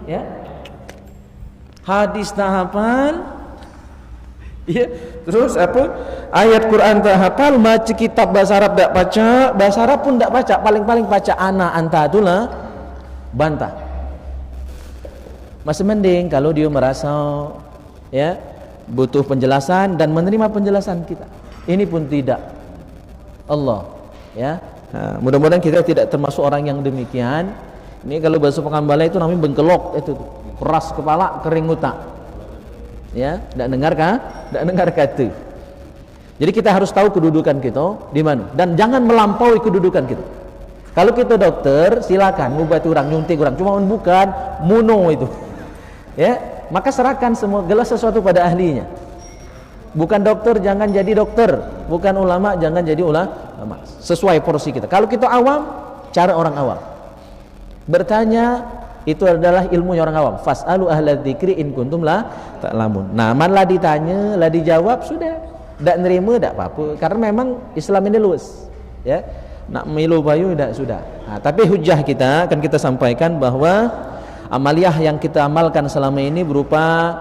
ya. Hadis tak hafal, ya. Terus apa? Ayat Quran tak hafal, baca kitab bahasa Arab tak baca, bahasa Arab pun tak baca, paling-paling baca ana anta itulah bantah. Masih mending kalau dia merasa ya butuh penjelasan dan menerima penjelasan kita. Ini pun tidak. Allah, ya. Nah, mudah-mudahan kita tidak termasuk orang yang demikian. Ini kalau bahasa Pekanbalan itu namanya bengkelok, itu keras kepala, kering otak. Ya, tidak dengar kata. Jadi kita harus tahu kedudukan kita di mana dan jangan melampaui kedudukan kita. Kalau kita dokter, silakan ngobati orang, nyuntik orang, cuma bukan muno itu. Ya, maka serahkan semua gelas sesuatu pada ahlinya. Bukan dokter jangan jadi dokter, bukan ulama jangan jadi ulama. Sesuai porsi kita. Kalau kita awam, cara orang awam. Bertanya itu adalah ilmunya orang awam. Fas'alu ahla dzikri in kuntum la ta'lamun. Nah, manlah ditanya, lah dijawab sudah. Tak nerima tak apa-apa karena memang Islam ini luas. Ya. Nak milu bayu tak sudah. Nah, tapi hujah kita akan kita sampaikan bahwa amaliyah yang kita amalkan selama ini berupa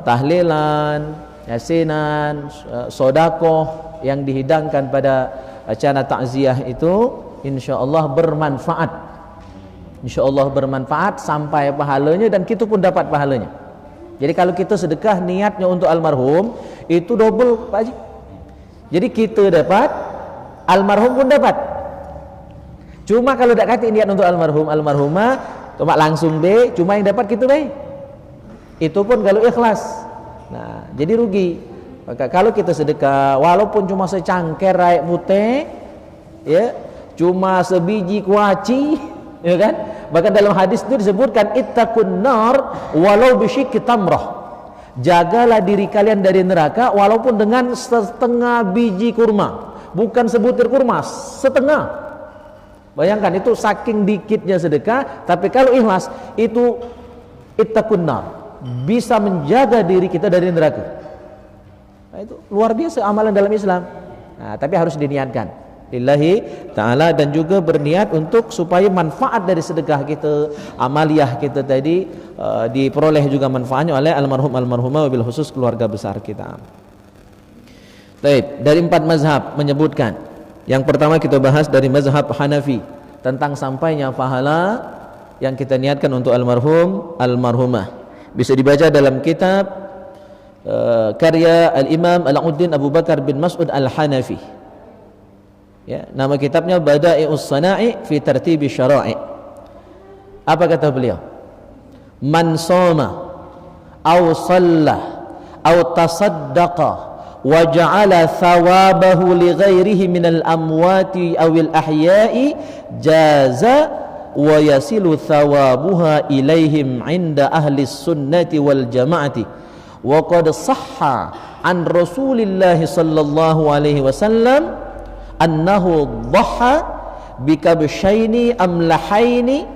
tahlilan, yasinan, sodakoh yang dihidangkan pada acara takziah itu insyaallah bermanfaat. InsyaAllah bermanfaat sampai pahalanya dan kita pun dapat pahalanya. Jadi kalau kita sedekah niatnya untuk almarhum itu double Pak Haji. Jadi kita dapat, almarhum pun dapat. Cuma kalau tak kata niat untuk almarhum, almarhumah cuma langsung deh, cuma yang dapat kita deh. Itu pun kalau ikhlas. Nah, jadi rugi. Maka kalau kita sedekah walaupun cuma secangkir air putih, ya, cuma sebiji kuaci, ya kan? Bahkan dalam hadis itu disebutkan ittaqun nar walau bisyikki tamrah. Jagalah diri kalian dari neraka walaupun dengan setengah biji kurma. Bukan sebutir kurma, setengah. Bayangkan itu saking dikitnya sedekah, tapi kalau ikhlas itu ittaqun nar, bisa menjaga diri kita dari neraka. Nah, itu luar biasa amalan dalam Islam. Nah, tapi harus diniatkan lillahi ta'ala dan juga berniat untuk supaya manfaat dari sedekah kita, amaliyah kita tadi diperoleh juga manfaatnya oleh almarhumah wabil khusus keluarga besar kita. Baik, dari 4 mazhab menyebutkan. Yang pertama kita bahas dari mazhab Hanafi tentang sampainya pahala yang kita niatkan untuk almarhum almarhumah. Bisa dibaca dalam kitab karya Al-Imam Alauddin Abu Bakar bin Mas'ud Al-Hanafi. Ya, nama kitabnya Bada'i'us Sana'i fi Tartibi Syara'i. Apa kata beliau? Man shoma aw shalla aw tasaddaqa wa ja'ala thawabahu li ghairihi minal amwati awil ahya'i jaza wa yasilu thawabuha ilaihim 'inda ahli sunnati wal jama'ati wa qad sahha an Rasulillah sallallahu alaihi wasallam annahu dhaha bikabshaini amlahaini.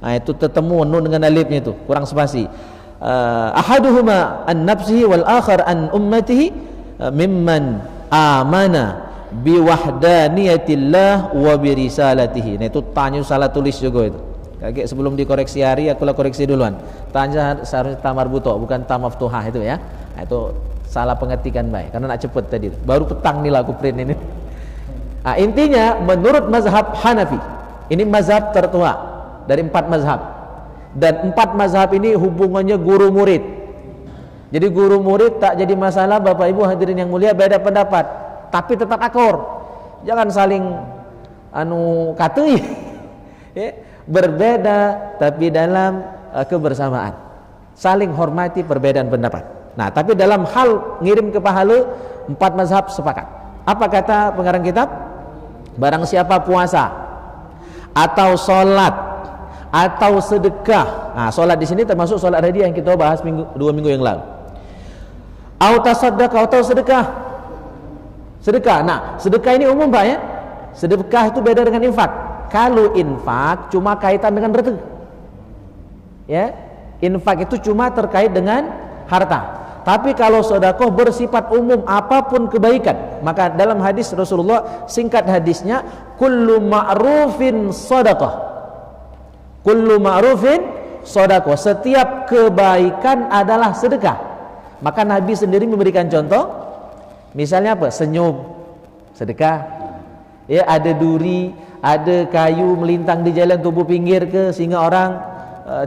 Nah, itu ketemu nun dengan alifnya itu kurang spasi. Ahaduhuma an nafsihi wal akhar an ummatihi mimman amana biwahdaniyatillah wa birisalatihi. Nah, itu tanya salah tulis juga itu. Kakek sebelum dikoreksi hari aku lah koreksi duluan. Tanya seharusnya tamar buto bukan tamaftuhah itu ya. Nah, itu salah pengetikan baik karena nak cepet tadi. Baru petang nih lah aku print ini. Nah, intinya menurut mazhab Hanafi ini mazhab tertua dari 4 mazhab dan 4 mazhab ini hubungannya guru murid. Jadi guru murid tak jadi masalah. Bapak Ibu hadirin yang mulia, beda pendapat tapi tetap akor, jangan saling katui. Ya, berbeda tapi dalam kebersamaan, saling hormati perbedaan pendapat. Nah, tapi dalam hal ngirim ke pahala 4 mazhab sepakat. Apa kata pengarang kitab? Barang siapa puasa atau sholat atau sedekah. Nah, sholat di sini termasuk sholat hadiah yang kita bahas 2 minggu yang lalu. Atau tasaddaqah atau sedekah. Sedekah. Nah, sedekah ini umum Pak ya. Sedekah itu beda dengan infak. Kalau infak cuma kaitan dengan rezeki. Ya, infak itu cuma terkait dengan harta. Tapi kalau sedekah bersifat umum, apapun kebaikan. Maka dalam hadis Rasulullah, singkat hadisnya, kullu ma'rufin sedekah. Kullu ma'rufin sedekah. Setiap kebaikan adalah sedekah. Maka Nabi sendiri memberikan contoh, misalnya apa? Senyum, sedekah. Ya, ada duri, ada kayu melintang di jalan tubuh pinggir ke sehingga orang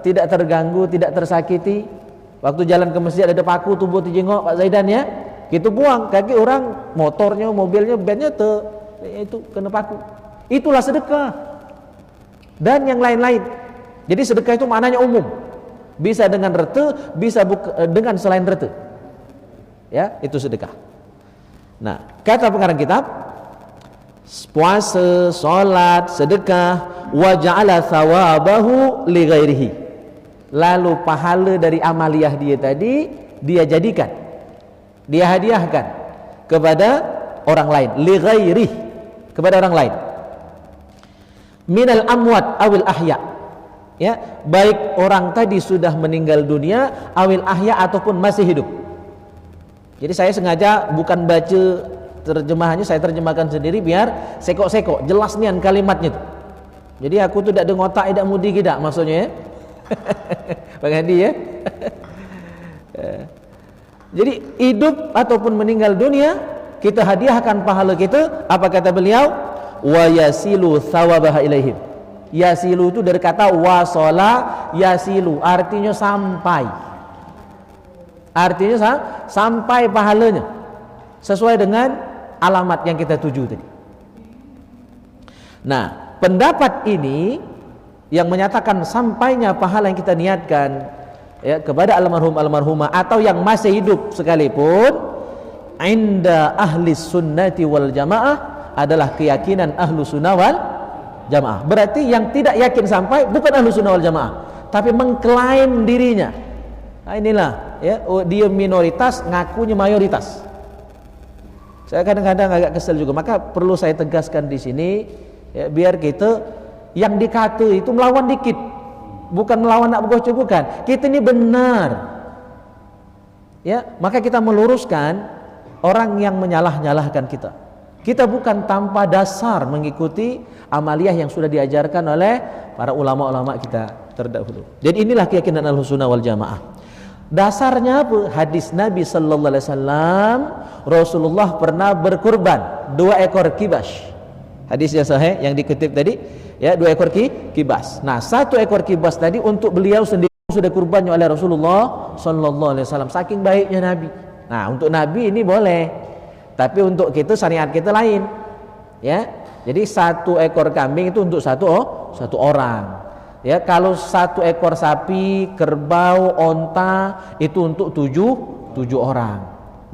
tidak terganggu, tidak tersakiti. Waktu jalan ke masjid ada paku tubuh dijengok Pak Zaidan ya, gitu buang kaki orang, motornya, mobilnya, bandnya itu kena paku. Itulah sedekah. Dan yang lain-lain. Jadi sedekah itu maknanya umum. Bisa dengan rete, bisa dengan selain rete. Ya, itu sedekah. Nah, kata pengarang kitab, puasa, salat, sedekah, wa ja'ala thawabahu li ghairihi. Lalu pahala dari amaliyah dia tadi dia jadikan, dia hadiahkan kepada orang lain, li ghairihi, kepada orang lain. Minal amwat awil ahya. Ya, baik orang tadi sudah meninggal dunia, awil ahya ataupun masih hidup. Jadi saya sengaja bukan baca terjemahannya, saya terjemahkan sendiri biar sekok-sekok, jelas nian kalimatnya tuh. Jadi aku tuh tidak ada ngotak, tidak mudi tidak maksudnya ya. Bang Hadi ya. Jadi hidup ataupun meninggal dunia kita hadiahkan pahala kita, apa kata beliau? Wa yasilu thawabaha ilaihim. Yasilu itu dari kata wasala yasilu, artinya sampai. Artinya sampai pahalanya sesuai dengan alamat yang kita tuju tadi. Nah, pendapat ini yang menyatakan sampainya pahala yang kita niatkan ya kepada almarhum almarhumah atau yang masih hidup sekalipun, inda ahli sunnati wal jamaah adalah keyakinan ahlu sunnah wal jamaah. Berarti yang tidak yakin sampai bukan ahlu sunnah wal jamaah, tapi mengklaim dirinya. Nah, inilah ya, dia minoritas ngakunya mayoritas. Saya kadang-kadang agak kesel juga, maka perlu saya tegaskan di sini ya, biar kita yang dikata itu melawan dikit, bukan melawan nak bocor, bukan. Kita ini benar. Ya, maka kita meluruskan orang yang menyalah-nyalahkan kita. Kita bukan tanpa dasar mengikuti amaliyah yang sudah diajarkan oleh para ulama-ulama kita terdahulu. Dan inilah keyakinan Ahlussunnah wal Jamaah. Dasarnya apa? Hadis Nabi sallallahu alaihi wasallam, Rasulullah pernah berkurban 2 ekor kibas. Hadisnya sahih yang dikutip tadi, ya, 2 ekor kibas. Nah, 1 ekor kibas tadi untuk beliau sendiri sudah kurbannya oleh Rasulullah sallallahu alaihi wasallam, saking baiknya Nabi. Nah, untuk Nabi ini boleh. Tapi untuk kita syariat kita lain. Ya. Jadi 1 ekor kambing itu untuk satu orang. Ya, kalau 1 ekor sapi, kerbau, onta itu untuk 7 orang.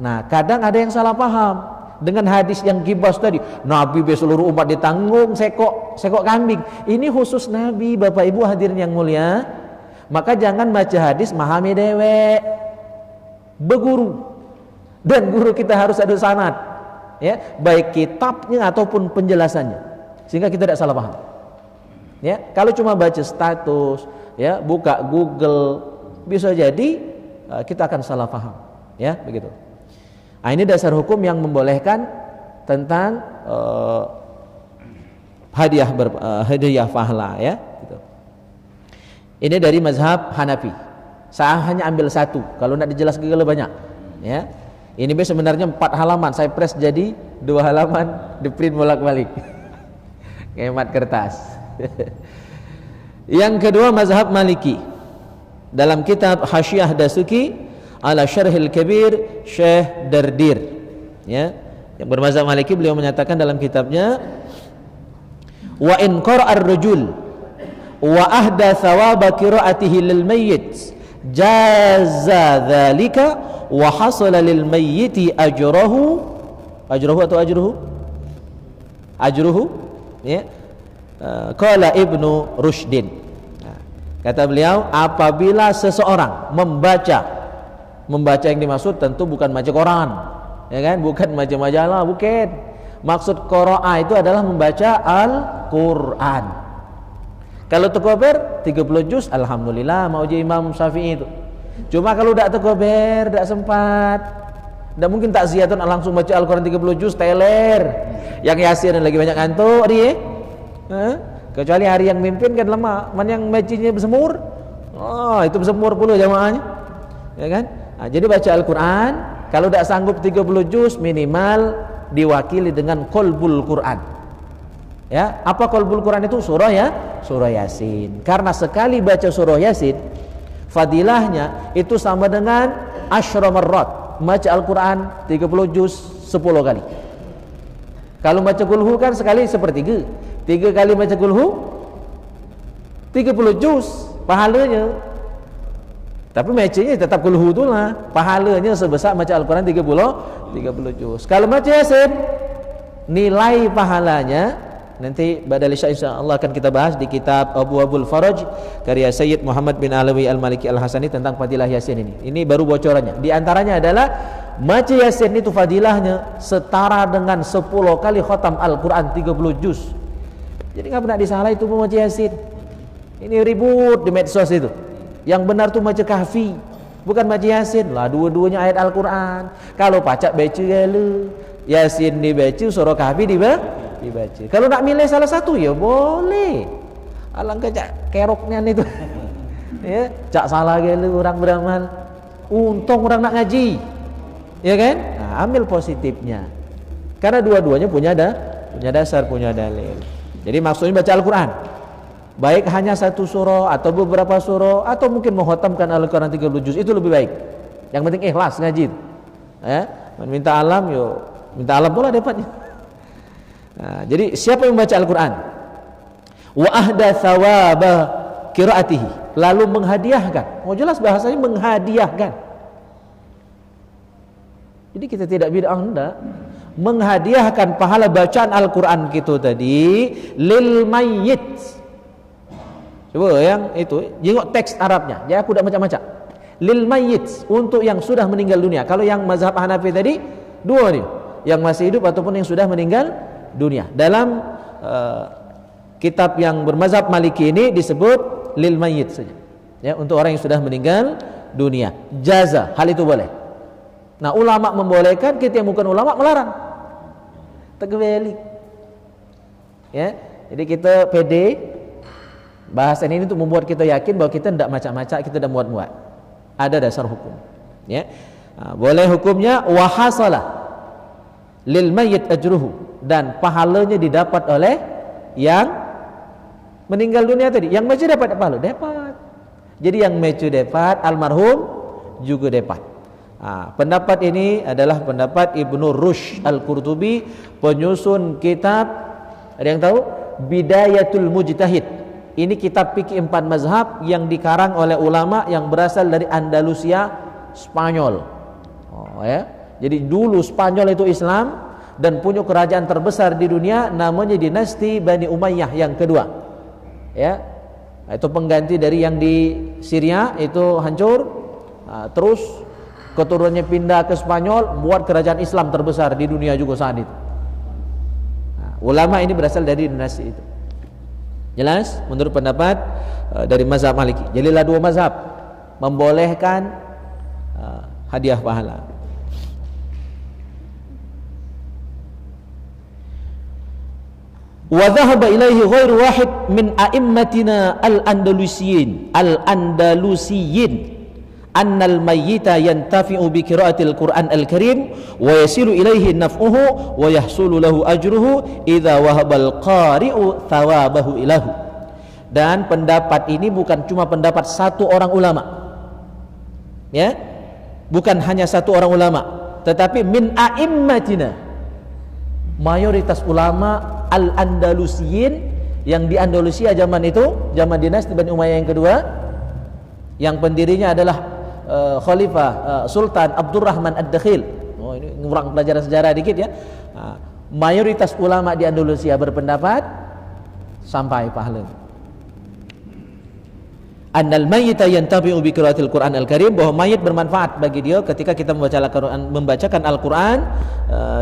Nah, kadang ada yang salah paham dengan hadis yang kibas tadi. Nabi seluruh umat ditanggung sekok kambing. Ini khusus Nabi, Bapak Ibu hadirin yang mulia. Maka jangan baca hadis mahami dewek. Beguru. Dan guru kita harus ada sanad. Ya, baik kitabnya ataupun penjelasannya. Sehingga kita tidak salah paham. Ya, kalau cuma baca status, ya, buka Google, bisa jadi kita akan salah paham, ya, begitu. Nah, ini dasar hukum yang membolehkan tentang hadiah pahala, ya, gitu. Ini dari mazhab Hanafi. Saya hanya ambil 1, kalau nak dijelas Google banyak, ya. Ini sebenarnya 4 halaman, saya press jadi 2 halaman, di print bolak-balik. Hemat kertas. Yang kedua mazhab Maliki. Dalam kitab Hasyiah Dasuki ala Syarhil Kabir Syekh Dardir, ya, yang bermazhab Maliki, beliau menyatakan dalam kitabnya, wa in qara'a ar-rajul wa ahda thawaba qira'atihi lil mayyit jaza dzalika wa hasala lil mayyiti ajruhu ya. Qala Ibnu Rushdin. Nah, kata beliau, apabila seseorang membaca yang dimaksud tentu bukan baca Quran, ya kan, bukan baca majalah, bukan. Maksud qiraah itu adalah membaca Al-Qur'an. Kalau tekober 30 juz, alhamdulillah, mau jadi Imam Syafi'i itu. Cuma kalau tidak tekober, tidak sempat, tidak mungkin takziatun langsung baca Al-Quran 30 juz teler. Yang Yasin lagi banyak ngantuk dia. Kecuali hari yang mimpin kan lama, mana yang bacanya bersemur, Oh, itu bersempur pula jamaahnya. Ya kan? Nah, jadi baca Al-Quran, kalau tidak sanggup 30 juz minimal diwakili dengan qalbul Quran. Ya, apa qalbul Quran itu? Surah ya, surah Yasin. Karena sekali baca surah Yasin, fadilahnya itu sama dengan asyra marrat. Baca Al-Quran 30 juz 10 kali. Kalau baca kulhu kan sekali sepertiga. 3 kali baca kulhu 30 juz pahalanya. Tapi macanya tetap kulhu itulah. Pahalanya sebesar baca Al-Quran 30 juz. Kalau baca Yasin, nilai pahalanya nanti badal isya insyaallah akan kita bahas di kitab Abwaabul Faraj karya Sayyid Muhammad bin Alawi Al-Maliki Al-Hasani tentang fadilah Yasin ini. Ini baru bocorannya. Di antaranya adalah baca Yasin itu fadilahnya setara dengan 10 kali khatam Al-Quran 30 juz. Jadi enggak pernah disalah itu membaca Yasin. Ini ribut di medsos itu. Yang benar tuh baca Kahfi, bukan baca Yasin. Lah dua-duanya ayat Al-Quran. Kalau pacak baca gala, Yasin dibaca, surah Kahfi dibaca. Kalau nak milih salah satu ya boleh. Alangkah cak keroknya itu. Ya, cak salah gala orang beramal. Untung orang nak ngaji. Ya kan? Nah, ambil positifnya. Karena dua-duanya punya dasar, punya dalil. Jadi maksudnya baca Al-Quran. Baik hanya satu surah atau beberapa surah atau mungkin mengkhatamkan Al-Quran 30 juz, itu lebih baik. Yang penting ikhlas ngaji. Ya, minta alam yo, minta alam pula dapatnya. Nah, jadi siapa yang membaca Al-Quran wa ahda thawaba qiraatihi, lalu menghadiahkan. Oh jelas bahasanya menghadiahkan. Jadi kita tidak bid'ah hendak menghadiahkan pahala bacaan Al-Quran kita tadi lil mayyit. Coba yang itu, jengok teks Arabnya. Ya aku tidak macam-macam. Lil mayyit, untuk yang sudah meninggal dunia. Kalau yang mazhab Hanafi tadi dua nih, yang masih hidup ataupun yang sudah meninggal dunia. Dalam kitab yang bermazhab Maliki ini disebut lil mayyit saja. Ya, untuk orang yang sudah meninggal dunia. Jaza, hal itu boleh. Nah, ulama membolehkan, kita yang bukan ulama melarang. Tegbeli. Ya, jadi kita pede. Bahasan ini untuk membuat kita yakin bahwa kita tidak macam-macam, kita tidak muat-muat. Ada dasar hukum. Ya, boleh hukumnya wahasalah lil mayyit ajruhu, dan pahalanya didapat oleh yang meninggal dunia tadi. Yang baca dapat pahala, dapat. Jadi yang baca dapat, almarhum juga dapat. Pendapat ini adalah pendapat Ibnu Rushd Al-Qurtubi, penyusun kitab, ada yang tahu? Bidayatul Mujtahid. Ini kitab fikih 4 mazhab yang dikarang oleh ulama yang berasal dari Andalusia, Spanyol. Oh ya. Jadi dulu Spanyol itu Islam dan punya kerajaan terbesar di dunia, namanya dinasti Bani Umayyah yang kedua. Ya. Itu pengganti dari yang di Syria itu hancur. Terus keturunannya pindah ke Spanyol, buat kerajaan Islam terbesar di dunia juga saat itu. Ulama ini berasal dari dinasti itu. Jelas menurut pendapat dari mazhab Maliki. Jadilah 2 mazhab membolehkan hadiah pahala. Wa dhahaba ilaihi ghairu wahid min a'immatina al-andalusiyyin annal mayyita yantafi'u bi qira'atil Qur'an al-Karim wa yasilu ilaihi naf'uhu wa yahsulu lahu ajruhu idza wahabal qari'u thawabahu ilahu. Dan pendapat ini bukan cuma pendapat satu orang ulama. Ya. Bukan hanya satu orang ulama, tetapi min a'immatina, mayoritas ulama al-Andalusiyyin yang di Andalusia zaman itu, zaman dinasti Bani Umayyah yang kedua, yang pendirinya adalah Khalifah Sultan Abdurrahman Ad-Dakhil. Oh, ini ngurang pelajaran sejarah dikit ya. Mayoritas ulama di Andalusia berpendapat sampai pahala. Annal mayyita yantabi'u bi qiraatil Qur'an al-Karim, bahwa mayit bermanfaat bagi dia ketika kita membacakan Al-Quran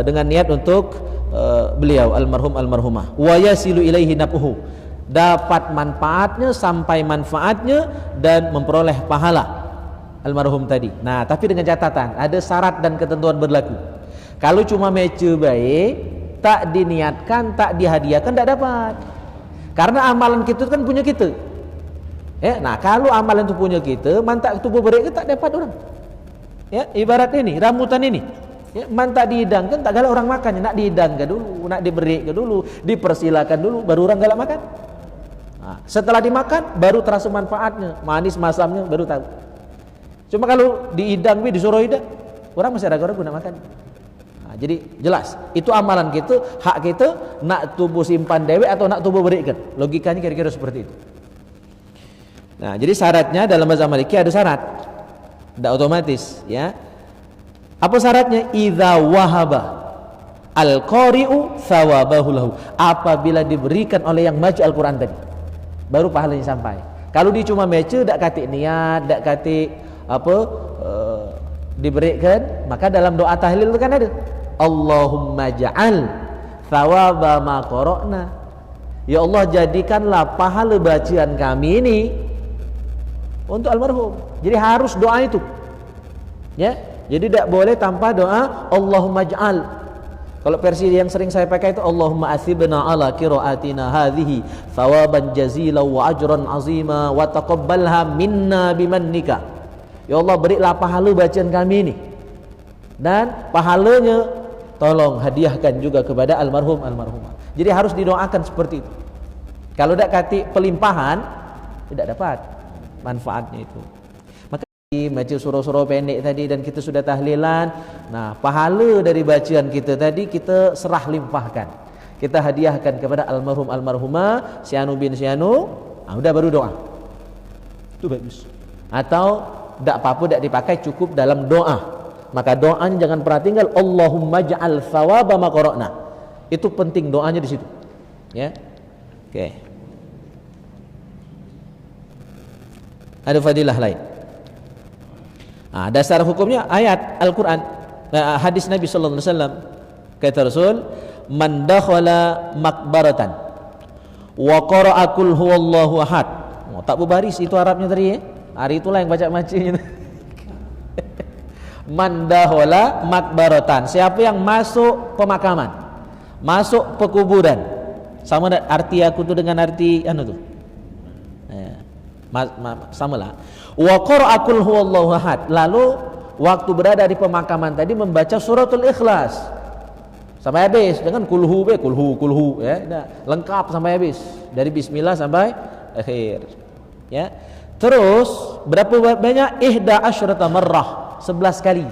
dengan niat untuk beliau almarhum almarhumah. Wa yasilu ilaihi naf'uhu, dapat manfaatnya sampai manfaatnya dan memperoleh pahala almarhum tadi. Nah, tapi dengan catatan, ada syarat dan ketentuan berlaku. Kalau cuma mece baik, tak diniatkan, tak dihadiahkan, tak dapat. Karena amalan kita kan punya kita. Ya, nah kalau amalan itu punya kita, mantak tubuh berik tak dapat orang. Ya, ibarat ini, rambutan ini. Ya, mantak dihidangkan tak galak orang makannya, nak dihidangkan dulu, nak diberik dulu, dipersilakan dulu baru orang galak makan. Nah, setelah dimakan baru terasa manfaatnya, manis masamnya baru tahu. Cuma kalau dihidang disuruh hidang, orang masih ragu-ragu nak makan. Nah, jadi jelas, itu amalan kita, hak kita nak tubuh simpan dewe atau nak tubuh berikkan. Logikanya kira-kira seperti itu. Nah, jadi syaratnya dalam mazhab Maliki ada syarat. Tidak otomatis, ya. Apa syaratnya? Idza wahaba al-qari'u thawabahu lahu. Apabila diberikan oleh yang baca Al-Qur'an tadi, baru pahalanya sampai. Kalau dia cuma baca dak katik niat, dak katik diberikan, maka dalam doa tahlil itu kan ada Allahumma ja'al thawaba ma qara'na. Ya Allah, jadikanlah pahala bacaan kami ini untuk almarhum. Jadi harus doa itu. Ya, jadi tidak boleh tanpa doa Allahumma ja'al. Kalau versi yang sering saya pakai itu Allahumma athibna ala qiraatina hadhihi thawaban jazila wa ajran azima wa taqabbalha minna bimannika. Ya Allah, berilah pahala bacaan kami ini, dan pahalanya tolong hadiahkan juga kepada almarhum almarhumah. Jadi harus didoakan seperti itu. Kalau tidak kati pelimpahan tidak dapat manfaatnya itu. Maka baca surah-surah pendek tadi dan kita sudah tahlilan, nah pahala dari bacaan kita tadi kita serah limpahkan, kita hadiahkan kepada almarhum almarhumah si anu bin si anu. Udah baru doa itu bagus. Atau tidak apa-apa, tidak dipakai, cukup dalam doa. Maka doanya jangan pernah tinggal. Allahumma ja'al thawaba ma qara'na. Itu penting doanya di situ. Ya. Oke. Ada fadilah lain. Nah, dasar hukumnya ayat Al-Qur'an, hadis Nabi sallallahu alaihi wasallam. Kata Rasul, "Man dakhala maqbaratan wa qara'a qul huwallahu ahad." Tak berbaris itu Arabnya tadi ya. Hari itulah yang baca macamnya. Mandahola makbaratan. Siapa yang masuk pemakaman, masuk pekuburan, sama arti aku tu dengan arti anu tu. Samalah. Wa qara'a qul huwallahu ahad. Lalu waktu berada di pemakaman tadi membaca suratul Ikhlas sampai habis, dengan kulhu ya, lengkap sampai habis dari bismillah sampai akhir. Ya. Terus berapa banyak? Ihda asyrata marrah, 11 kali.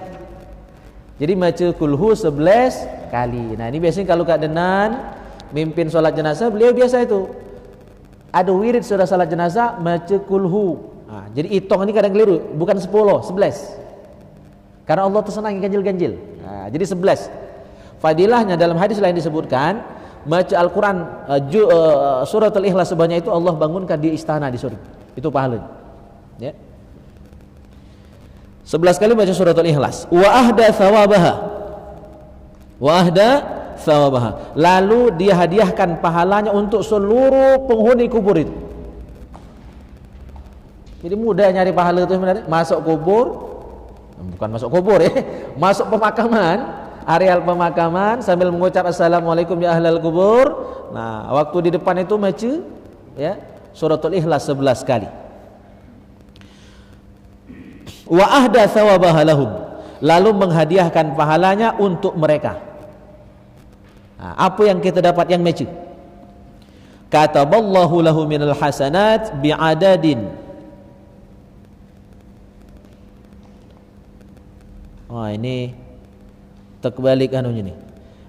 Jadi baca kulhu 11 kali. Nah, ini biasanya kalau Kak Denan mimpin solat jenazah, beliau biasa itu ada wirid sudah salat jenazah baca kulhu. Nah, jadi hitung ini kadang keliru, bukan 10, 11. Karena Allah tu senang ganjil-ganjil. Nah, jadi 11. Fadilahnya dalam hadis lain disebutkan, baca Al-Qur'an suratul Ikhlas sebanyak itu Allah bangunkan di istana di surga. Itu pahalanya. Ya. 11 kali baca suratul Ikhlas. Wa ahda thawabaha. Wa ahda thawabaha. Lalu dia hadiahkan pahalanya untuk seluruh penghuni kubur itu. Jadi mudah nyari pahala itu sebenarnya. Masuk kubur, bukan masuk kubur ya, masuk pemakaman, areal pemakaman sambil mengucap assalamualaikum ya ahlal kubur. Nah, waktu di depan itu baca ya suratul Ikhlas 11 kali. Wa ahda thawabaha lahum. Lalu menghadiahkan pahalanya untuk mereka. Nah, apa yang kita dapat yang baca? Kataballahu lahu minal hasanat bi'adadin. Wah, ini terbalik anunya nih.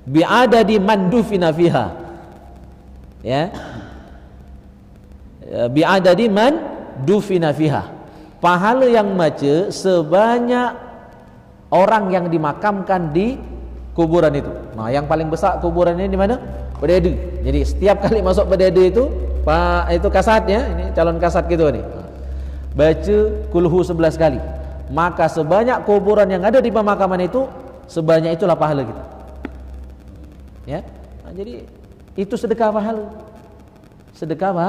Bi'adadi man dufina fiha. Ya. Bi'adadi man dufina fiha. Pahala yang baca sebanyak orang yang dimakamkan di kuburan itu. Nah, yang paling besar kuburan ini di mana? Bedede. Jadi setiap kali masuk bedede itu, Pak, itu kasatnya, ini calon kasat gitu nih. Baca kulhu 11 kali. Maka sebanyak kuburan yang ada di pemakaman itu, sebanyak itulah pahala kita. Ya. Nah, jadi itu sedekah pahala. Sedekah apa?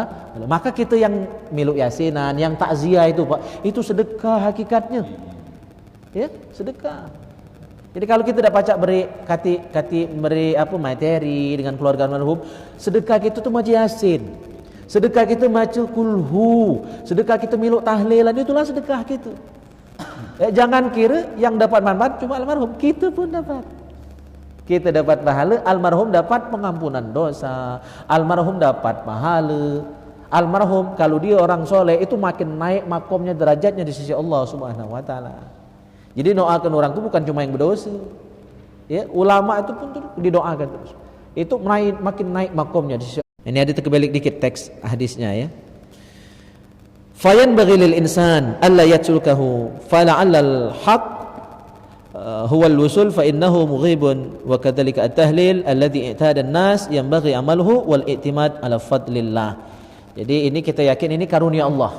Maka kita yang miluk yasinan, yang takziah itu Pak, itu sedekah hakikatnya. Ya, sedekah. Jadi kalau kita tidak pacak beri kati beri apa materi dengan keluarga almarhum, sedekah kita tu macam yasin. Sedekah kita baca kulhu, sedekah kita miluk tahlilan, itulah sedekah kita. Jangan kira yang dapat manfaat cuma almarhum, kita pun dapat. Kita dapat pahala, almarhum dapat pengampunan dosa, almarhum dapat pahala. Almarhum kalau dia orang soleh itu makin naik makomnya, derajatnya di sisi Allah Subhanahu wa taala. Jadi doakan orang itu bukan cuma yang berdosa. Ya, ulama itu pun didoakan terus. Itu makin naik makomnya di sisi. Ini ada terbalik dikit teks hadisnya ya. Fayan bagilil insan alla yatsulkahu fala'alla al-haq huwa al-wusul fa innahu mughibun wa kadzalika at-tahlil alladhi i'tada an-nas yanbaghi amaluhu wal i'timad ala fadlillah. Jadi ini kita yakin ini karunia Allah.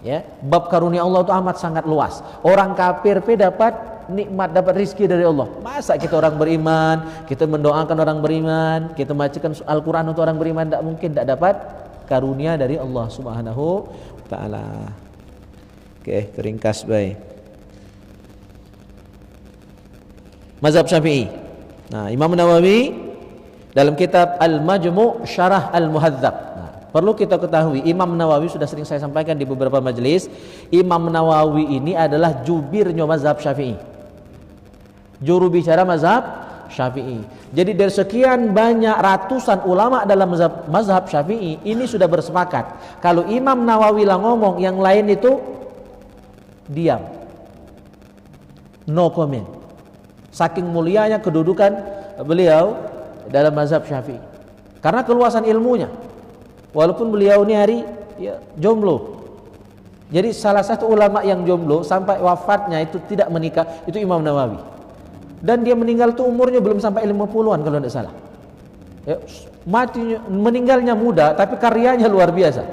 Ya, bab karunia Allah itu amat sangat luas. Orang kafir dapat nikmat, dapat rizki dari Allah. Masa kita orang beriman, kita mendoakan orang beriman, kita bacakan Al-Quran untuk orang beriman, tidak mungkin tidak dapat karunia dari Allah Subhanahu wa ta'ala. Oke, teringkas baik. Mazhab Syafi'i. Nah, Imam Nawawi dalam kitab Al-Majmu' Syarah Al-Muhadzab. Perlu kita ketahui, Imam Nawawi sudah sering saya sampaikan di beberapa majelis, Imam Nawawi ini adalah jubirnya mazhab Syafi'i, juru bicara mazhab Syafi'i. Jadi dari sekian banyak ratusan ulama dalam mazhab Syafi'i ini sudah bersepakat kalau Imam Nawawi lah ngomong, yang lain itu diam, no comment. Saking mulianya kedudukan beliau dalam mazhab Syafi'i karena keluasan ilmunya. Walaupun beliau ini hari ya, jomblo. Jadi salah satu ulama yang jomblo sampai wafatnya itu tidak menikah itu Imam Nawawi. Dan dia meninggal tuh umurnya belum sampai 50-an kalau tidak salah. Ya, meninggalnya muda tapi karyanya luar biasa.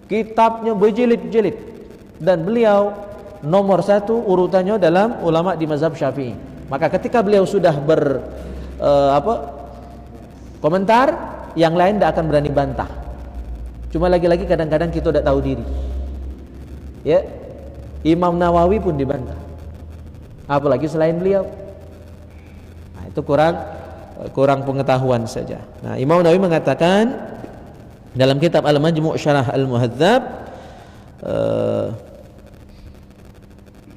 Kitabnya berjilid-jilid dan beliau nomor 1 urutannya dalam ulama di mazhab Syafi'i. Maka ketika beliau sudah komentar, yang lain tidak akan berani bantah. Cuma lagi-lagi kadang-kadang kita tidak tahu diri. Ya, Imam Nawawi pun dibantah. Apalagi selain beliau. Nah, itu kurang pengetahuan saja. Nah, Imam Nawawi mengatakan dalam kitab Al-Majmu' Syarah Al-Muhadzab.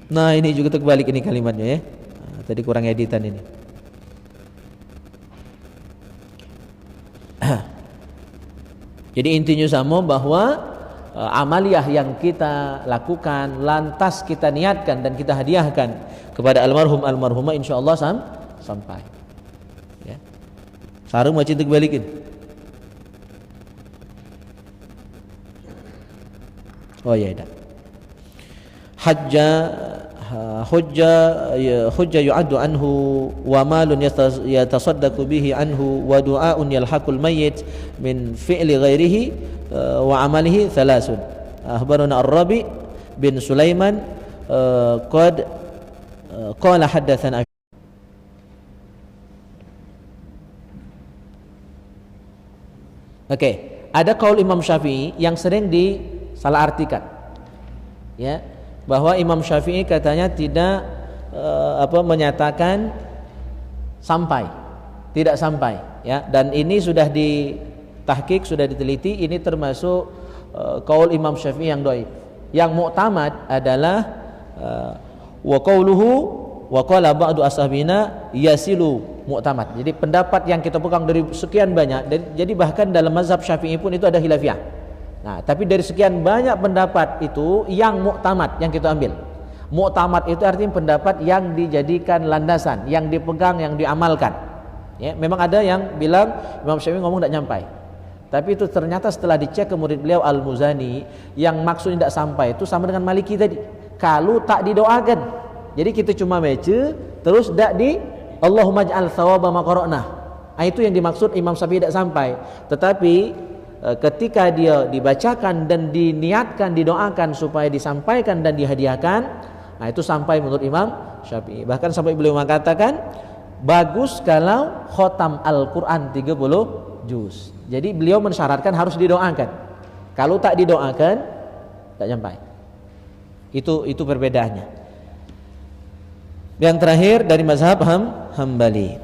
Nah, ini juga terbalik ini kalimatnya ya. Nah, tadi kurang editan ini. Jadi intinya sama bahwa amaliyah yang kita lakukan lantas kita niatkan dan kita hadiahkan kepada almarhum almarhumah insyaallah sampai. Ya. Sarung macam itu balikin. Oh ya dah. Hujja yu'addu anhu wa malun yatasaddaqu bihi anhu wa du'aun yalhaqul mayyit min fi'li ghairihi wa amalihi thalathun. Akhbarana Ar-Rabi bin Sulaiman qala haddatsana. Oke, ada kaul Imam Syafi'i yang sering disalahartikan. Ya. Bahwa Imam Syafi'i katanya tidak menyatakan tidak sampai ya, dan ini sudah ditahqiq, sudah diteliti, ini termasuk qaul Imam Syafi'i yang dhaif. Yang mu'tamad adalah wa qauluhu wa qala ba'du ashabina yasilu mu'tamad. Jadi pendapat yang kita pegang dari sekian banyak, jadi bahkan dalam mazhab Syafi'i pun itu ada khilafiyah. Nah, tapi dari sekian banyak pendapat itu yang muktamad yang kita ambil. Muktamad itu artinya pendapat yang dijadikan landasan, yang dipegang, yang diamalkan. Ya, memang ada yang bilang Imam Syafi'i ngomong tidak nyampai. Tapi itu ternyata setelah dicek ke murid beliau Al-Muzani, yang maksudnya tidak sampai itu sama dengan Maliki tadi. Kalau tak didoakan. Jadi kita cuma baca terus tidak di Allahumma ij'al thawaba ma qara'na. Nah, itu yang dimaksud Imam Syafi'i tidak sampai. Tetapi ketika dia dibacakan dan diniatkan, didoakan supaya disampaikan dan dihadiahkan, nah itu sampai menurut Imam Syafi'i. Bahkan sampai beliau mengatakan bagus kalau khotam Al-Quran 30 juz. Jadi beliau mensyaratkan harus didoakan. Kalau tak didoakan tak sampai. Itu perbedaannya. Yang terakhir dari mazhab Hambali,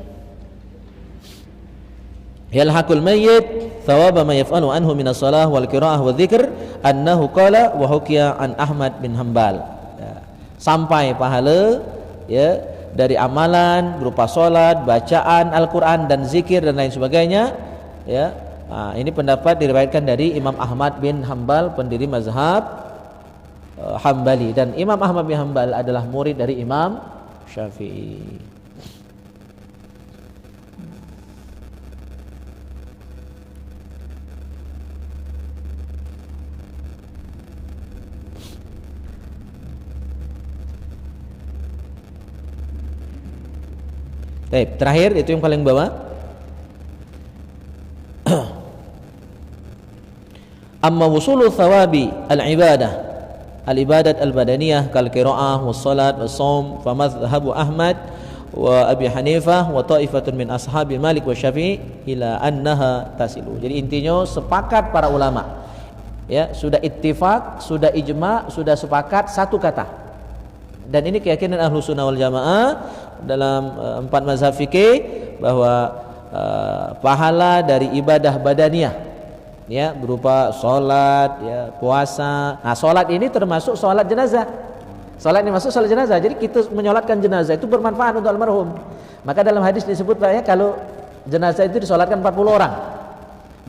yalhaqul mayyit thawaba ma yaf'alu anhu min as-salah wal qira'ah wa dzikr annahu qala wa hukiya an Ahmad bin Hanbal. Ya. Sampai pahala ya dari amalan berupa salat, bacaan Al-Qur'an dan zikir dan lain sebagainya ya. Ini pendapat diriwayatkan dari Imam Ahmad bin Hanbal, pendiri mazhab Hambali, dan Imam Ahmad bin Hanbal adalah murid dari Imam Syafi'i. Baik, terakhir itu yang paling bawah. Amma wusulu thawabi al-ibadat al-badaniyah kal qira'ah was salat was shaum fa madhhabu Ahmad wa Abi Hanifah wa ta'ifatun min ashabi Malik wa Syafi'i ila annaha tasilu. Jadi intinya sepakat para ulama ya, sudah ittifaq, sudah ijma', sudah sepakat satu kata. Dan ini keyakinan Ahlus Sunnah wal Jamaah dalam 4 mazhab fikih bahwa pahala dari ibadah badaniyah ya berupa salat ya, puasa. Nah, salat ini termasuk salat jenazah. Salat ini masuk salat jenazah. Jadi kita menyolatkan jenazah itu bermanfaat untuk almarhum. Maka dalam hadis disebut ya, kalau jenazah itu disolatkan 40 orang.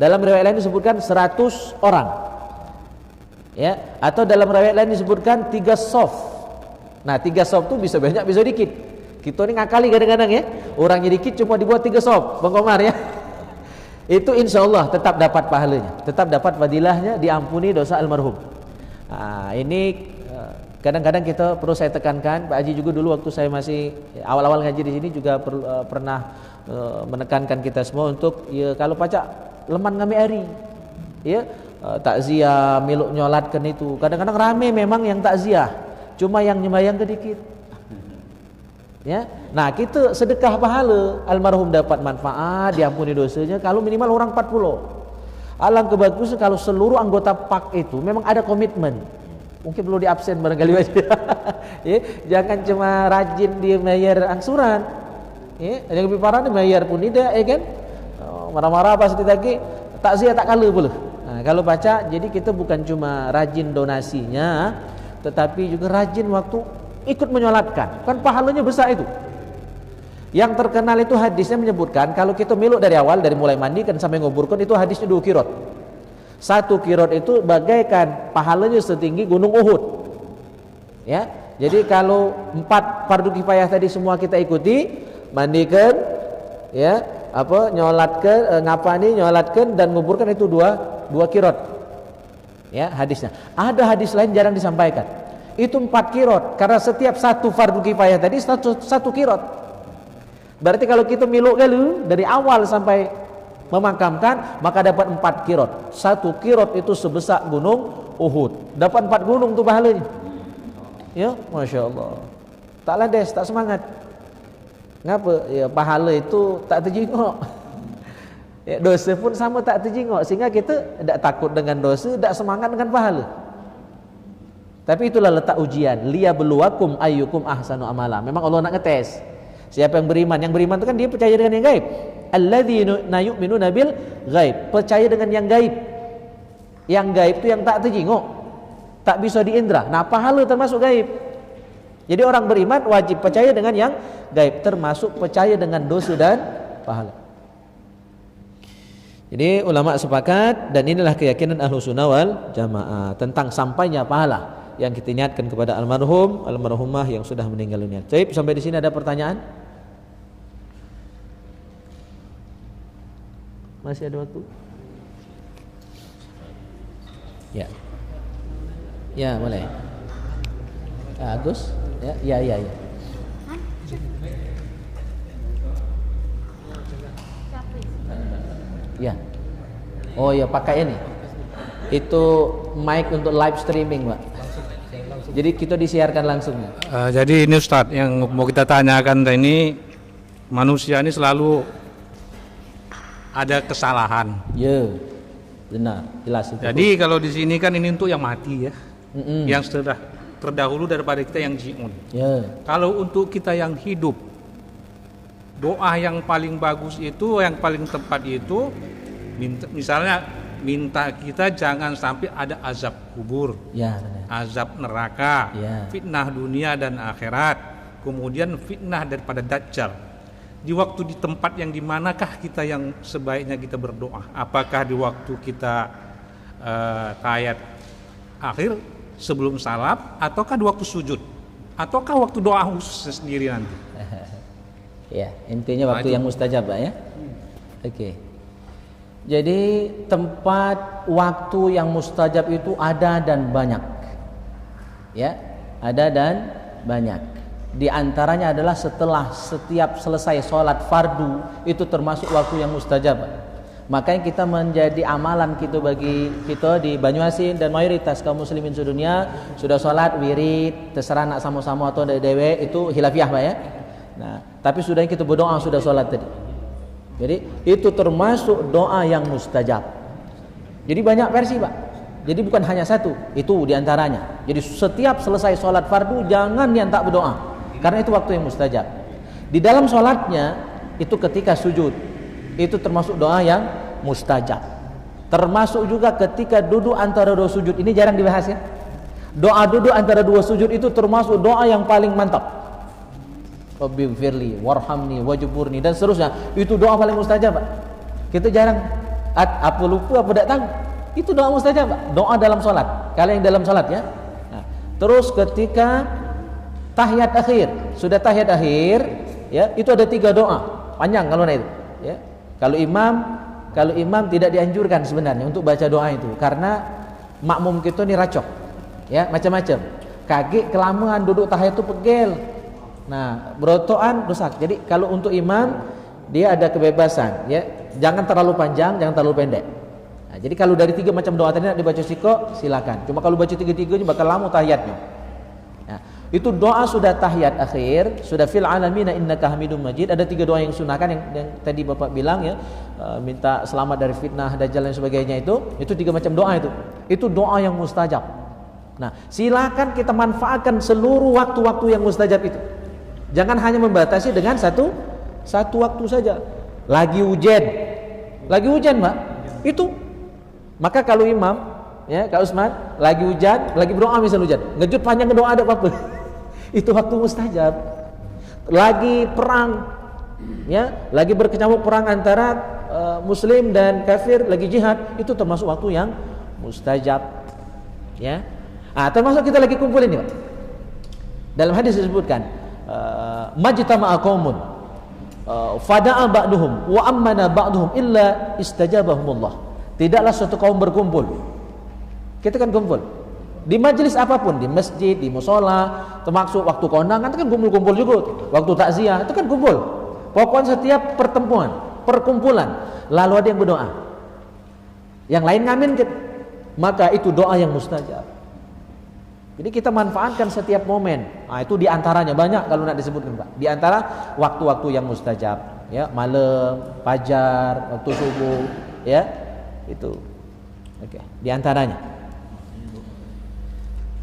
Dalam riwayat lain disebutkan 100 orang. Ya, atau dalam riwayat lain disebutkan 3 shaf. Nah, 3 shaf itu bisa banyak bisa dikit. Kita ini ngakali kadang-kadang ya. Orangnya dikit cuma dibuat 3 shaf, Bang Komar ya. Itu insya Allah tetap dapat pahalanya, tetap dapat fadilahnya, diampuni dosa almarhum. Nah, ini kadang-kadang kita perlu saya tekankan, Pak Haji juga dulu waktu saya masih awal-awal ngaji di sini juga pernah menekankan kita semua untuk ya, kalau pacak leman ngami hari ya, takziah miluk nyolatkan itu. Kadang-kadang rame memang yang takziah, cuma yang nyembayang sedikit. Ya, nah kita sedekah pahala, almarhum dapat manfaat, diampuni dosanya kalau minimal orang 40. Alangkah bagusnya kalau seluruh anggota PAK itu memang ada komitmen. Mungkin perlu diabsen barangkali aja. Ya, jangan cuma rajin dia bayar angsuran. Ya, yang lebih parah nih bayar pun tidak, ya kan? Marah-marah pas ditagih, takziah tak kalah pula. Nah, kalau baca, jadi kita bukan cuma rajin donasinya, tetapi juga rajin waktu ikut menyolatkan, kan pahalanya besar itu. Yang terkenal itu hadisnya menyebutkan kalau kita miluk dari awal, dari mulai mandikan sampai nguburkan, itu hadisnya 2 kirot. 1 kirot itu bagaikan pahalanya setinggi gunung Uhud. Ya, jadi kalau 4 fardu kifayah tadi semua kita ikuti, mandikan, ya, nyolatkan, ngapani, nyolatkan dan nguburkan, itu 2 kirot. Ya, hadisnya. Ada hadis lain jarang disampaikan. Itu 4 kirot, karena setiap 1 fardu kifayah tadi 1 kirot. Berarti kalau kita miluk galu dari awal sampai memakamkan, maka dapat 4 kirot. 1 kirot itu sebesar gunung Uhud. Dapat 4 gunung tuh pahalanya. Ya, Masya Allah. Tak lades, tak semangat. Ngapa? Ya, pahala itu tak terjengok. Ya, dosa pun sama tak terjengok, sehingga kita tidak takut dengan dosa, tidak semangat dengan pahala. Tapi itulah letak ujian, liyabluwakum ayyukum ahsanu amala. Memang Allah nak ngetes siapa yang beriman. Yang beriman itu kan dia percaya dengan yang gaib. Alladzina yu'minuna bil ghaib, percaya dengan yang gaib. Yang gaib itu yang tak terjengok, tak bisa diindra. Nah, pahala termasuk gaib. Jadi orang beriman wajib percaya dengan yang gaib, termasuk percaya dengan dosa dan pahala. Jadi ulama sepakat, dan inilah keyakinan Ahlus Sunnah wal Jamaah tentang sampainya pahala yang kita niatkan kepada almarhum, almarhumah yang sudah meninggal dunia. Baik, sampai di sini ada pertanyaan? Masih ada waktu? Ya. Ya, boleh. Agus? Ya. Ya. Oh ya, pakai ini. Itu mic untuk live streaming, Pak. Jadi kita disiarkan langsung. Jadi ini Ustadz yang mau kita tanyakan ini, manusia ini selalu ada kesalahan. Ya, benar, jelas itu. Jadi kalau di sini kan ini untuk yang mati ya, yang sudah terdahulu daripada kita yang jiun. Ya. Kalau untuk kita yang hidup, doa yang paling bagus itu, yang paling tepat itu Misalnya minta kita jangan sampai ada azab kubur, Ya, benar. azab neraka, Ya. fitnah dunia dan akhirat, kemudian fitnah daripada dajjal. Di waktu di tempat yang dimanakah kita yang sebaiknya kita berdoa? Apakah di waktu kita tahiyat akhir sebelum salam, ataukah di waktu sujud, ataukah waktu doa khusus sendiri nanti? Ya, intinya waktu yang mustajab, Pak, ya. Oke. Jadi tempat waktu yang mustajab itu ada dan banyak. Ya, ada dan banyak. Di antaranya adalah setelah setiap selesai sholat fardu, itu termasuk waktu yang mustajab. Makanya kita menjadi amalan kita bagi kita di Banyuasin dan mayoritas kaum muslimin sedunia sudah sholat wirid, terserah nak sama-sama atau dewe itu hilafiah, Pak, ya. Nah, tapi sudah kita berdoa sudah sholat tadi. Jadi itu termasuk doa yang mustajab. Jadi banyak versi, Pak. Jadi bukan hanya satu, itu diantaranya. Jadi setiap selesai sholat fardu jangan yang tak berdoa, karena itu waktu yang mustajab. Di dalam sholatnya itu ketika sujud, itu termasuk doa yang mustajab. Termasuk juga ketika duduk antara dua sujud, ini jarang dibahas, ya. Doa duduk antara dua sujud itu termasuk doa yang paling mantap. Rabbighfirli warhamni wajburni dan seterusnya. Itu doa paling mustajab, Pak. Kita jarang apa lupa apa tidak tahu. Itu doa mustajab, Pak. Doa dalam salat. Kalau yang dalam salat, ya. Nah, terus ketika tahiyat akhir, sudah tahiyat akhir, ya, itu ada 3 doa. Panjang kalau itu, ya. Kalau imam tidak dianjurkan sebenarnya untuk baca doa itu karena makmum kita ini racok. Ya, macam-macam. Kaget kelamaan duduk tahiyat itu pegel. Nah, berotoan rusak. Jadi kalau untuk imam dia ada kebebasan, ya. Jangan terlalu panjang, jangan terlalu pendek. Nah, jadi kalau dari 3 macam doa tadi nak dibaca siko, silakan. Cuma kalau baca 3-3 bakal lama tahiyatnya. Nah, itu doa sudah tahiyat akhir, sudah fil alamina innaka hamidum majid. Ada 3 doa yang sunahkan yang tadi Bapak bilang, ya. Minta selamat dari fitnah, dajjal dan sebagainya itu 3 macam doa itu. Itu doa yang mustajab. Nah, silakan kita manfaatkan seluruh waktu-waktu yang mustajab itu. Jangan hanya membatasi dengan satu waktu saja. Lagi hujan, Pak. Itu. Maka kalau imam, ya, Kak Usman, lagi hujan, lagi berdoa misal hujan, ngejut panjang doa ada apa-apa. Itu waktu mustajab. Lagi perang, ya, lagi berkecamuk perang antara muslim dan kafir, lagi jihad, itu termasuk waktu yang mustajab. Ya. Termasuk kita lagi kumpul ini, Pak. Dalam hadis disebutkan majtama'a qaumun fada'a ba'duhum wa ammana ba'duhum illa istajabahumullah. Tidaklah suatu kaum berkumpul. Kita kan kumpul di majelis apapun, di masjid, di mushola, termasuk waktu kondangan itu kan kumpul-kumpul juga. Waktu takziah itu kan kumpul. Pokoknya setiap perkumpulan lalu ada yang berdoa, yang lain ngamin, maka itu doa yang mustajab. Jadi kita manfaatkan setiap momen. Nah, itu diantaranya banyak kalau nak disebutkan, Pak. Di antara waktu-waktu yang mustajab, ya, malam, fajar, waktu subuh, ya, itu. Oke, diantaranya.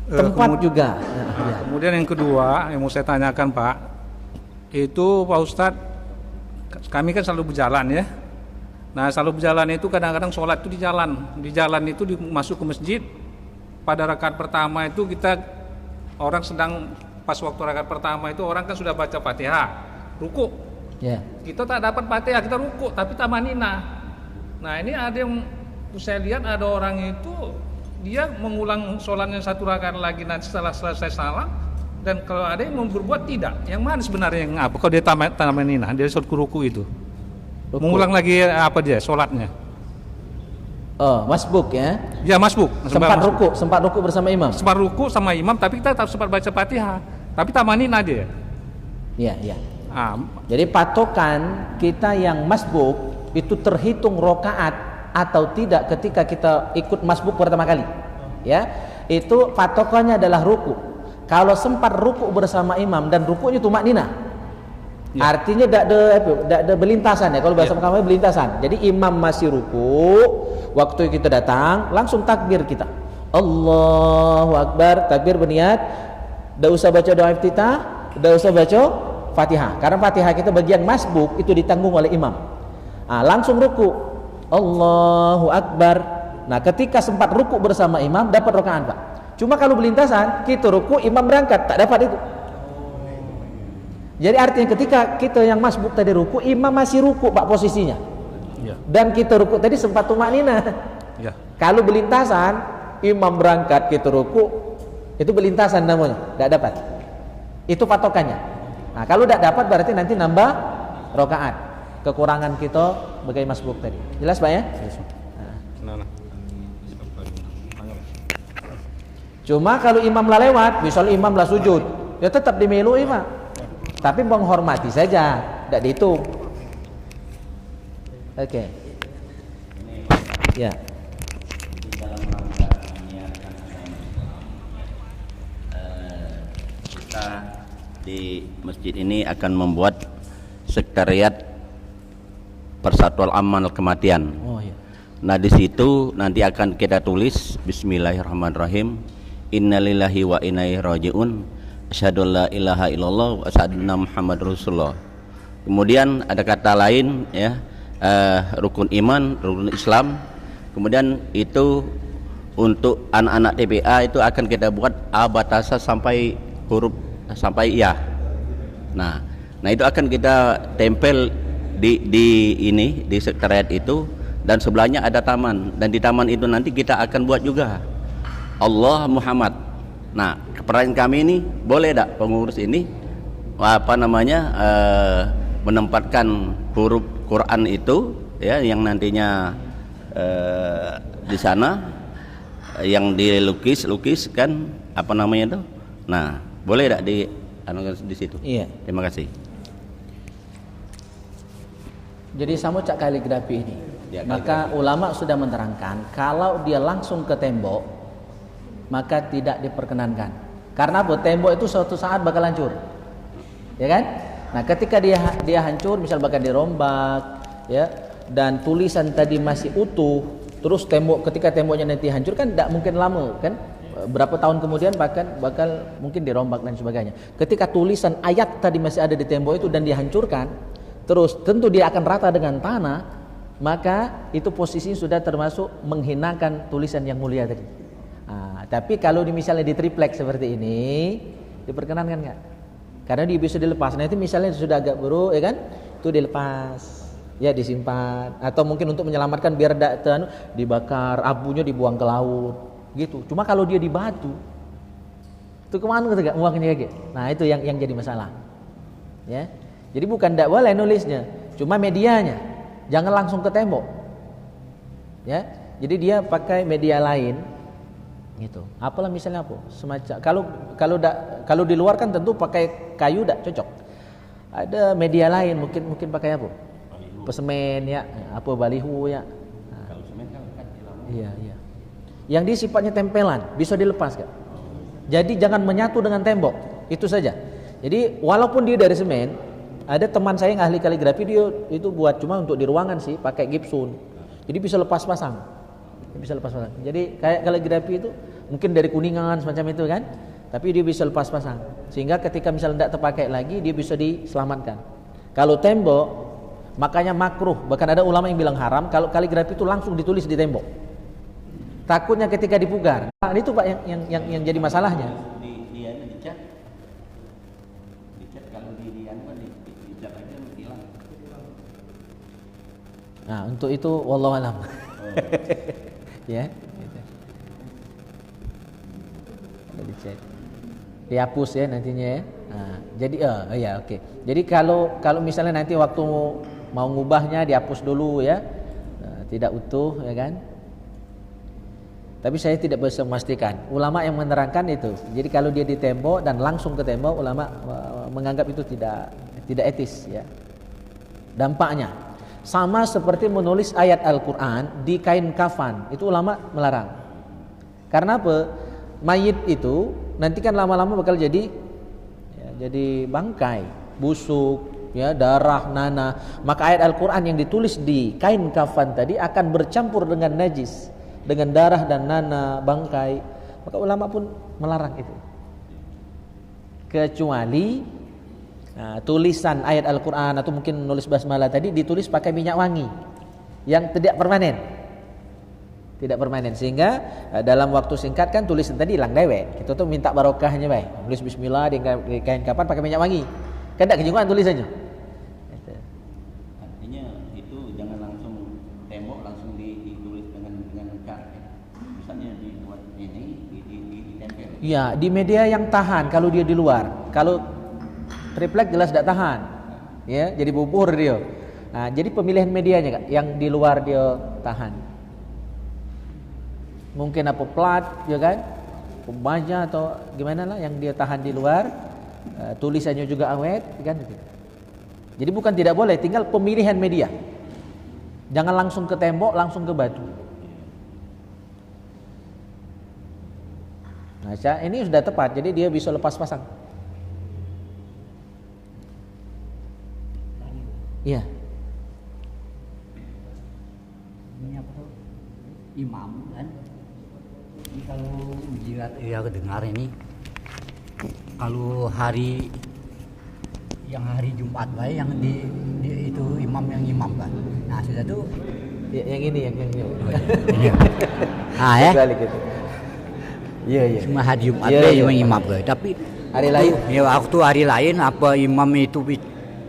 Tempat juga. Kemudian yang kedua yang mau saya tanyakan, Pak, itu Pak Ustadz, kami kan selalu berjalan, ya. Nah, selalu berjalan itu kadang-kadang sholat itu di jalan itu masuk ke masjid. Pada rakaat pertama itu orang sedang pas waktu rakaat pertama itu orang kan sudah baca Fatihah, ruku. Yeah. Kita tak dapat Fatihah, kita ruku tapi tamanina. Nah, ini ada yang saya lihat ada orang itu dia mengulang sholatnya 1 rakaat lagi nanti setelah selesai salam, dan kalau ada yang mau berbuat tidak. Yang mana sebenarnya yang apa? Kalau dia tamanina, dia sholat ruku itu. Ruku. Mengulang lagi apa dia sholatnya? Oh, masbuk, ya? Ya, masbuk. Sempat ruku bersama imam. Sempat ruku sama imam, tapi kita tetap sempat baca Fatihah. Tapi tamanina dia. Iya. Jadi patokan kita yang masbuk itu terhitung rokaat atau tidak ketika kita ikut masbuk pertama kali. Ya, itu patokannya adalah ruku. Kalau sempat ruku bersama imam dan rukunya tumakninah, ya. Artinya tidak ada belintasan, ya. Kalau bahasa kami belintasan. Jadi imam masih ruku, waktu kita datang langsung takbir kita. Allahu Akbar, takbir berniat. Tidak usah baca doa iftitah, tidak usah baca Fatihah. Karena Fatihah kita bagian masbuk itu ditanggung oleh imam. Langsung ruku. Allahu Akbar. Nah, ketika sempat ruku bersama imam dapat rakaat, Pak. Cuma kalau berlintasan, kita ruku, imam berangkat, tak dapat itu. Jadi artinya ketika kita yang masbuk tadi ruku, imam masih ruku, Pak, posisinya. Ya. Dan kita ruku tadi sempat tumaknina. Ya. Kalau berlintasan, imam berangkat, kita ruku, itu berlintasan namanya, tidak dapat. Itu patokannya. Nah, kalau tidak dapat berarti nanti nambah rakaat. Kekurangan kita sebagai masbuk tadi. Jelas, Pak ya? Nah. Cuma kalau imam lah lewat, misalnya imam lah sujud, ya tetap dimelu imam. Tapi menghormati saja, tidak dihitung. Oke. Ya. Kita di masjid ini akan membuat sekretariat Persatuan Amal Kematian. Oh iya. Nah, di situ nanti akan kita tulis Bismillahirrahmanirrahim. Innalillahi wa inna ilaihi raji'un. Asyhadu an la ilaha illallah wa asyhadu anna Muhammadar Rasulullah. Kemudian ada kata lain ya, rukun iman, rukun Islam. Kemudian itu untuk anak-anak TPA itu akan kita buat abatasa sampai huruf sampai ya. Nah itu akan kita tempel di sekretariat itu, dan sebelahnya ada taman, dan di taman itu nanti kita akan buat juga Allah Muhammad. Nah, pertanyaan kami ini, boleh tak pengurus ini menempatkan huruf Quran itu ya, yang nantinya di sana yang dilukis kan apa namanya itu. Nah, boleh tak di situ? Iya. Terima kasih. Jadi sama cak kaligrafi ini. Ya, maka ulama sudah menerangkan kalau dia langsung ke tembok maka tidak diperkenankan. Karena apa? Tembok itu suatu saat bakal hancur. Ya kan? Nah, ketika dia hancur, misal bakal dirombak, ya, dan tulisan tadi masih utuh, terus ketika temboknya nanti hancur kan tidak mungkin lama, kan? Berapa tahun kemudian bakal mungkin dirombak dan sebagainya. Ketika tulisan ayat tadi masih ada di tembok itu dan dihancurkan, terus tentu dia akan rata dengan tanah, maka itu posisinya sudah termasuk menghinakan tulisan yang mulia tadi. Tapi kalau misalnya di triplek seperti ini diperkenankan nggak? Karena dia bisa dilepas. Nah itu misalnya sudah agak buruk, ya kan? Itu dilepas, ya disimpan. Atau mungkin untuk menyelamatkan biar tidak dibakar, abunya dibuang ke laut, gitu. Cuma kalau dia di batu, itu kemana gitu, uangnya gitu. Nah itu yang jadi masalah. Ya, jadi bukan tidak boleh nulisnya, cuma medianya, jangan langsung ke tembok. Ya, jadi dia pakai media lain. Gitu. Apalah misalnya apa? Semacam kalau di luar kan tentu pakai kayu dak cocok. Ada media lain mungkin pakai apa? Pesemen ya, apa baliho ya. Nah. Kalau semen kan iya. Yang dia sifatnya tempelan, bisa dilepas kan? Jadi jangan menyatu dengan tembok. Itu saja. Jadi walaupun dia dari semen, ada teman saya yang ahli kaligrafi, dia itu buat cuma untuk di ruangan sih, pakai gipsun. Jadi bisa lepas pasang. Jadi kayak kaligrafi itu mungkin dari kuningan semacam itu kan, tapi dia bisa lepas pasang sehingga ketika misalnya tidak terpakai lagi dia bisa diselamatkan. Kalau tembok, makanya makruh, bahkan ada ulama yang bilang haram kalau kaligrafi itu langsung ditulis di tembok, takutnya ketika dipugar. Nah, itu Pak yang jadi masalahnya. Dicat kalau dicat aja hilang. Nah untuk itu wallahu alam. Ya, gitu. Dicek, dihapus ya nantinya ya. Nah, jadi ya oke. Jadi kalau misalnya nanti waktu mau ngubahnya dihapus dulu ya, tidak utuh ya kan. Tapi saya tidak bisa memastikan. Ulama yang menerangkan itu. Jadi kalau dia di tembok dan langsung ke tembok, ulama menganggap itu tidak etis ya. Dampaknya sama seperti menulis ayat Al-Quran di kain kafan, itu ulama melarang. Karena apa? Mayit itu nanti kan lama-lama bakal jadi bangkai, busuk, ya, darah, nanah. Maka ayat Al-Quran yang ditulis di kain kafan tadi akan bercampur dengan najis, dengan darah dan nanah, bangkai. Maka ulama pun melarang itu. Kecuali tulisan ayat Al-Quran atau mungkin nulis basmalah tadi ditulis pakai minyak wangi. yang tidak permanen. Tidak permanen, sehingga dalam waktu singkat kan tulisan tadi hilang dewek. Kita tuh minta barokahnya baik. Tulis bismillah di kain kapan pakai minyak wangi. Kan tidak kejungguan tulisannya. Artinya itu jangan langsung tembok langsung ditulis dengan cat. Misalnya dibuat ini ditempel. Iya, di media yang tahan kalau dia di luar. Kalau triplek jelas tidak tahan. Ya, jadi bubur dia. Nah, jadi pemilihan medianya Kak, yang di luar dia tahan. Mungkin apa plat, ya kan? Baja atau gimana lah yang dia tahan di luar. Tulisannya juga awet, kan? Jadi bukan tidak boleh, tinggal pemilihan media. Jangan langsung ke tembok, langsung ke batu. Nah, ini sudah tepat, jadi dia bisa lepas pasang. Iya. Ini apa tuh? Imam kan? Ini kalau jilat ya kedengar ini. Kalau hari Jumat baik yang di itu imam kan. Nah, sudah tuh Yang ini. ini. Nah, ya. Gitu. Iya. Cuma hari Jumat Iya, yang iya. imam kan. Tapi Hari lain? Ya waktu hari lain apa imam itu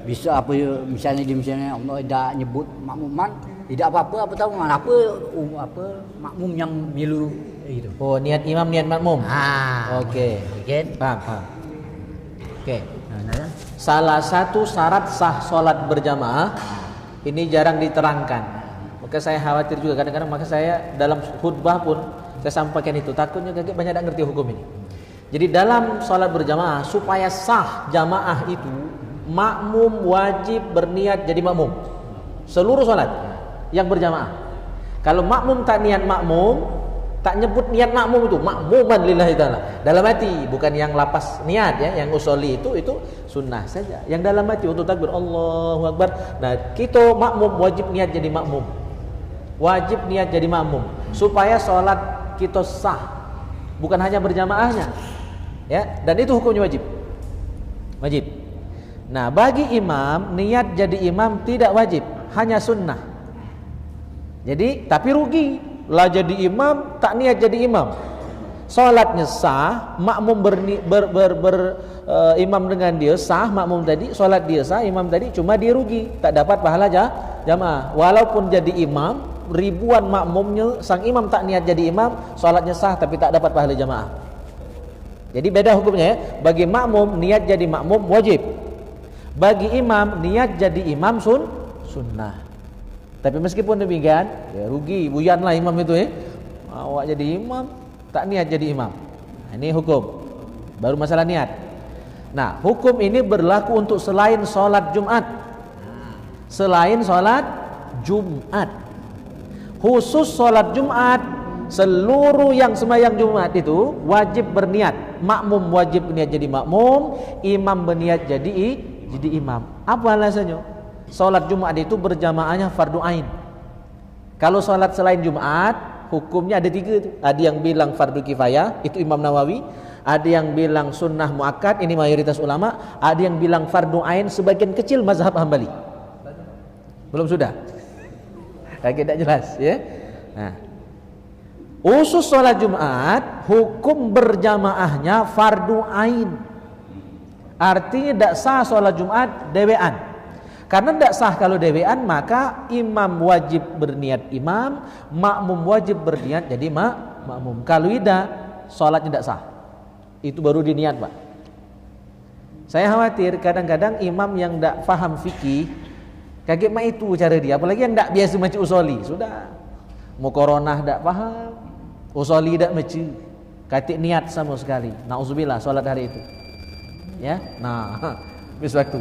bisa apa misalnya Allah tidak nyebut makmuman tidak apa-apa tahu apa makmum yang milu gitu. Oh, niat imam, niat makmum. Oke. Paham. Oke. Nah, Salah satu syarat sah sholat berjamaah ini jarang diterangkan. Maka saya khawatir juga kadang-kadang, maka saya dalam khutbah pun saya sampaikan itu, takutnya kakek banyak tidak ngerti hukum ini. Jadi dalam sholat berjamaah supaya sah jamaah itu makmum wajib berniat jadi makmum seluruh sholat yang berjamaah. Kalau makmum tak niat makmum, tak nyebut niat makmum itu makmuman lillahi ta'ala dalam hati, bukan yang lapas niat ya, yang usoli itu sunnah saja. Yang dalam hati untuk takbir Allahu Akbar. Nah, kita makmum wajib niat jadi makmum. Wajib niat jadi makmum supaya sholat kita sah, bukan hanya berjamaahnya. Ya, dan itu hukumnya wajib. Wajib. Nah, bagi imam niat jadi imam tidak wajib, hanya sunnah. Jadi, tapi rugi lah jadi imam tak niat jadi imam. Salatnya sah, makmum imam dengan dia sah, makmum tadi salat dia sah, imam tadi cuma dia rugi, tak dapat pahala jamaah. Walaupun jadi imam, ribuan makmumnya, sang imam tak niat jadi imam, salatnya sah tapi tak dapat pahala jamaah. Jadi beda hukumnya ya. Bagi makmum niat jadi makmum wajib. Bagi imam niat jadi imam sunnah. Tapi meskipun demikian, ya rugi, buyan lah imam itu ya. Awak jadi imam, tak niat jadi imam. Nah, ini hukum. Baru masalah niat. Nah, hukum ini berlaku untuk selain sholat Jumat. Selain sholat Jumat. Khusus sholat Jumat, seluruh yang sembahyang Jumat itu wajib berniat. Makmum wajib berniat jadi makmum, imam berniat jadi imam. Apa alasannya? Salat Jumat itu berjamaahnya fardu ain. Kalau salat selain Jumat, hukumnya ada 3 itu. Ada yang bilang fardu kifayah, itu Imam Nawawi. Ada yang bilang sunnah muakkad, ini mayoritas ulama. Ada yang bilang fardu ain, sebagian kecil mazhab Hambali. Belum sudah? Tidak jelas ya. Nah, khusus salat Jumat, hukum berjamaahnya fardu ain. Artinya tidak sah salat Jumat dewean. Karena tidak sah kalau dewean, maka imam wajib berniat imam, makmum wajib berniat jadi makmum. Kalau tidak, sholatnya tidak sah. Itu baru diniat, Pak. Saya khawatir kadang-kadang imam yang tidak faham fikih, kaget mah itu cara dia. Apalagi yang tidak biasa macam usoli, sudah. Mau corona tidak paham, usoli tidak macam, katik niat sama sekali. Nauzubillah sholat hari itu. Ya, nah, habis waktu.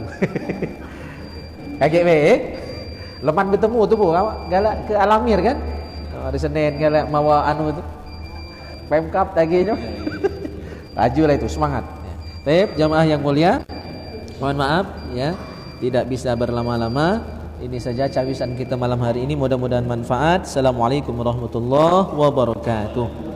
Kaget leman bertemu tu bu, galak ke Alamir kan? Hari Senin galak mawa anu tu, Pemkap taginya. Lajulah itu, semangat. Baik, jamaah yang mulia, mohon maaf ya, tidak bisa berlama-lama. Ini saja cawisan kita malam hari ini, mudah-mudahan manfaat. Assalamualaikum warahmatullahi wabarakatuh.